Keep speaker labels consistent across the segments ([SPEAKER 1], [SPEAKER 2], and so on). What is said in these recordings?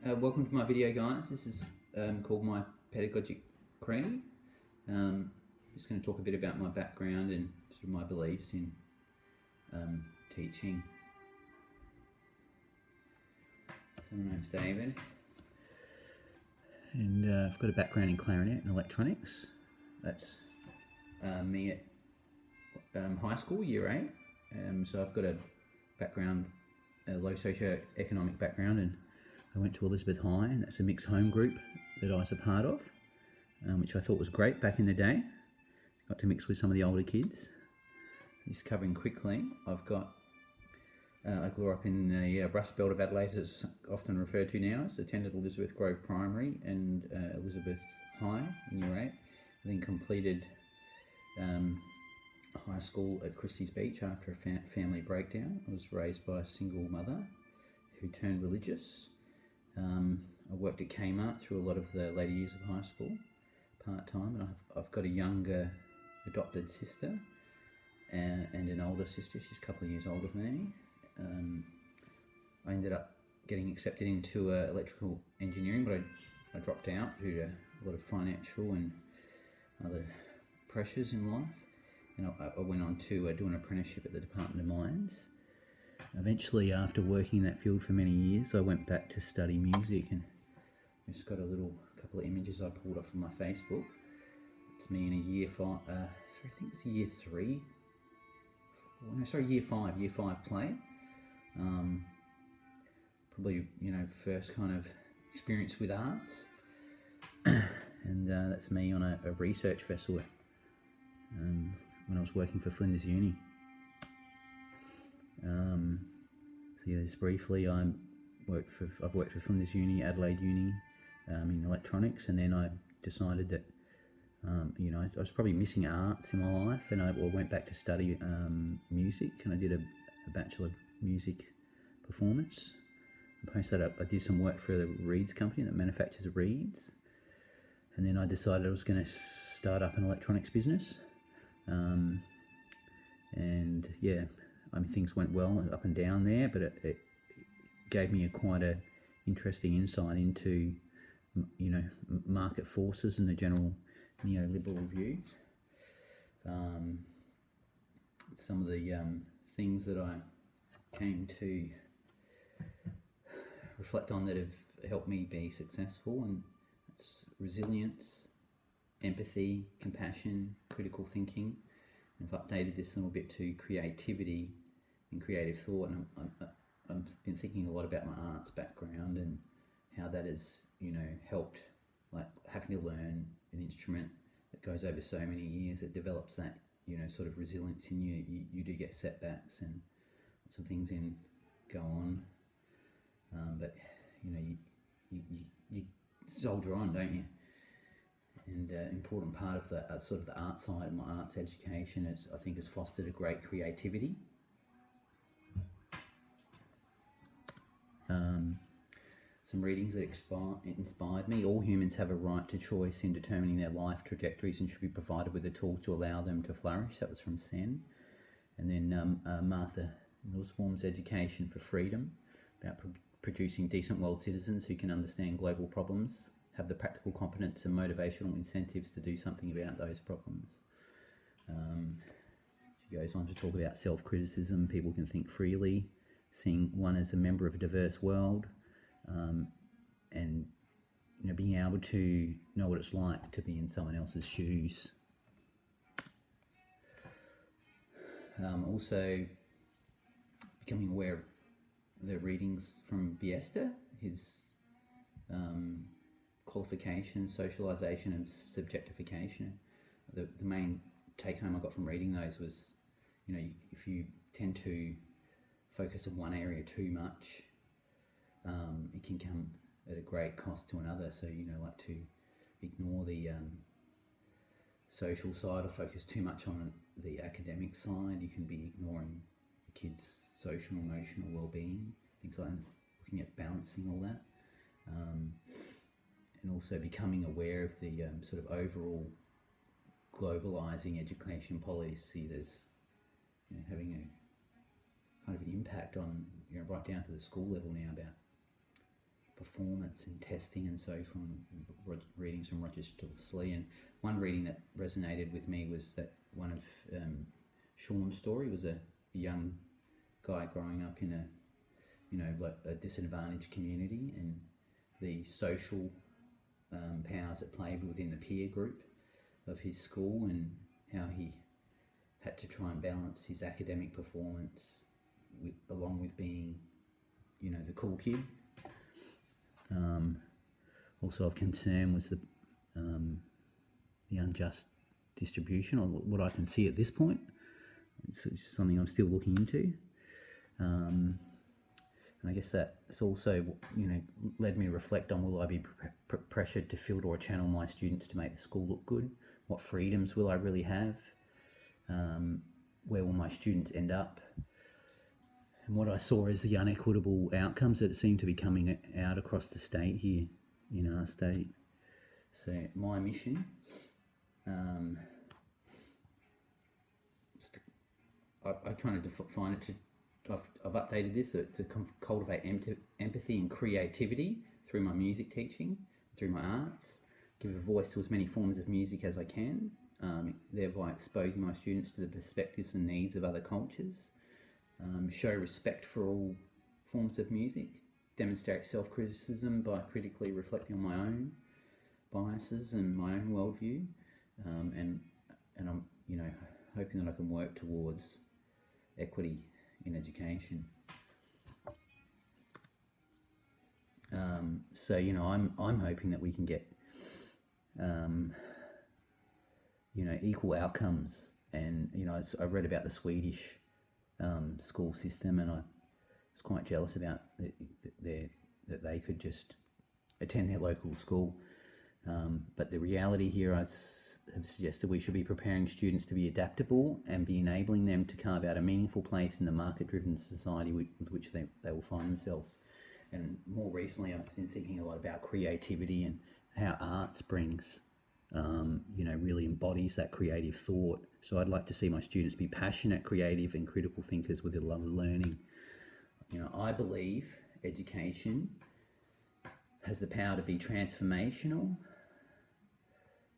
[SPEAKER 1] Welcome to my video, guys. This is called my Pedagogic Creed. Just going to talk a bit about my background and sort of my beliefs in teaching. So my name's David, and I've got a background in clarinet and electronics. That's me at high school, year 8. So I've got a background, a low socio-economic background, and I went to Elizabeth High, and that's a mixed home group that I was a part of, which I thought was great back in the day. Got to mix with some of the older kids. Just covering quickly, I grew up in the Rust Belt of Adelaide, as it's often referred to now. So attended Elizabeth Grove Primary and Elizabeth High in year 8. I then completed high school at Christie's Beach after a family breakdown. I was raised by a single mother who turned religious. I worked at Kmart through a lot of the later years of high school, part-time, and I've got a younger adopted sister and an older sister. She's a couple of years older than me. I ended up getting accepted into electrical engineering, but I dropped out due to a lot of financial and other pressures in life, and I went on to do an apprenticeship at the Department of Mines. Eventually, after working in that field for many years, I went back to study music, and I just got a couple of images I pulled off from my Facebook. It's me in a year 5, I think it's year 3. Year 5 play. Probably, first kind of experience with arts. And that's me on a research vessel when I was working for Flinders Uni. So yeah, just briefly, I've worked for Flinders Uni, Adelaide Uni, in electronics, and then I decided that I was probably missing arts in my life, and I went back to study music, and I did a Bachelor of Music Performance. And post that, I did some work for the reeds company that manufactures reeds, and then I decided I was going to start up an electronics business, and yeah, I mean, things went well up and down there, but it gave me quite a interesting insight into market forces and the general neoliberal view. Some of the things that I came to reflect on that have helped me be successful, and it's resilience, empathy, compassion, critical thinking. And I've updated this a little bit to creativity and creative thought, and I've been thinking a lot about my arts background and how that has helped, like having to learn an instrument that goes over so many years. It develops that sort of resilience in you. You do get setbacks and some things go on, but you soldier on, don't you? And an important part of that sort of the art side of my arts education has fostered a great creativity. Some readings that inspired me. All humans have a right to choice in determining their life trajectories and should be provided with the tools to allow them to flourish. That was from Sen. And then Martha Nussbaum's Education for Freedom, about producing decent world citizens who can understand global problems, have the practical competence and motivational incentives to do something about those problems. She goes on to talk about self-criticism. People can think freely, seeing one as a member of a diverse world, and being able to know what it's like to be in someone else's shoes. Also becoming aware of the readings from Biesta, his qualification, socialization, and subjectification. The main take home I got from reading those was, if you tend to focus on one area too much, it can come at a great cost to another. So like to ignore the social side or focus too much on the academic side. You can be ignoring the kids' social and emotional well-being, things like that, looking at balancing all that, and also becoming aware of the sort of overall globalizing education policy that's having a kind of an impact on right down to the school level now, about performance and testing and so from readings from Roger Slee. And one reading that resonated with me was that one of Sean's story was a young guy growing up in a disadvantaged community, and the social powers at play within the peer group of his school, and how he had to try and balance his academic performance along with being, the cool kid. Also of concern was the unjust distribution, or what I can see at this point. It's something I'm still looking into. And I guess that's also, led me to reflect on, will I be pressured to filter or channel my students to make the school look good? What freedoms will I really have? Where will my students end up? And what I saw is the unequitable outcomes that seem to be coming out across the state here, in our state. So my mission, I kind of define it to, I've updated this to cultivate empathy and creativity through my music teaching, through my arts, give a voice to as many forms of music as I can, thereby exposing my students to the perspectives and needs of other cultures, show respect for all forms of music, demonstrate self-criticism by critically reflecting on my own biases and my own worldview, and I'm hoping that I can work towards equity in education. So I'm hoping that we can get equal outcomes, and I read about the Swedish school system, and I was quite jealous about that they could just attend their local school. But the reality here, I have suggested we should be preparing students to be adaptable and be enabling them to carve out a meaningful place in the market-driven society with which they will find themselves. And more recently, I've been thinking a lot about creativity and how arts brings, really embodies that creative thought. So I'd like to see my students be passionate, creative and critical thinkers with a love of learning. I believe education has the power to be transformational.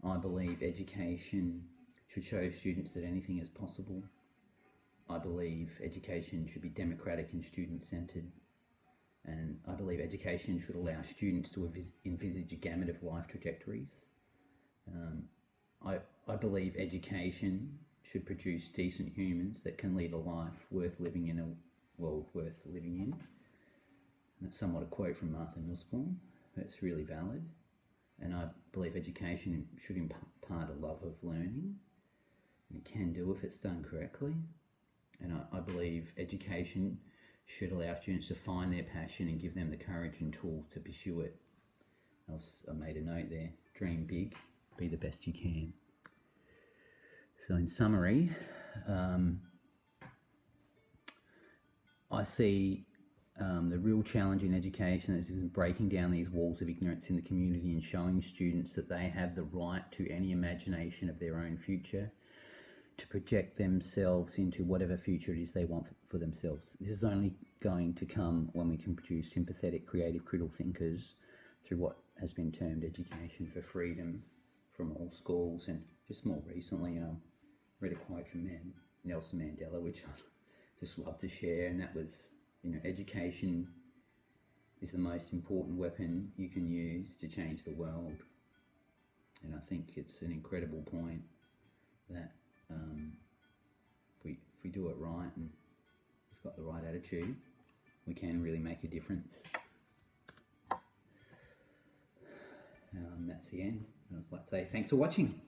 [SPEAKER 1] I believe education should show students that anything is possible. I believe education should be democratic and student-centred. And I believe education should allow students to envisage a gamut of life trajectories. I believe education should produce decent humans that can lead a life worth living in, a world worth living in. That's somewhat a quote from Martha Nussbaum. That's really valid. And I believe education should impart a love of learning. And it can do if it's done correctly. And I believe education should allow students to find their passion and give them the courage and tools to pursue it. I made a note there: dream big, be the best you can. So in summary, I see the real challenge in education is breaking down these walls of ignorance in the community and showing students that they have the right to any imagination of their own future, to project themselves into whatever future it is they want for themselves. This is only going to come when we can produce sympathetic, creative, critical thinkers through what has been termed education for freedom from all schools. And just more recently, read a quote from Nelson Mandela, which I just love to share, and that was, education is the most important weapon you can use to change the world. And I think it's an incredible point that if we do it right and we've got the right attitude, we can really make a difference. That's the end. I'd like to say thanks for watching.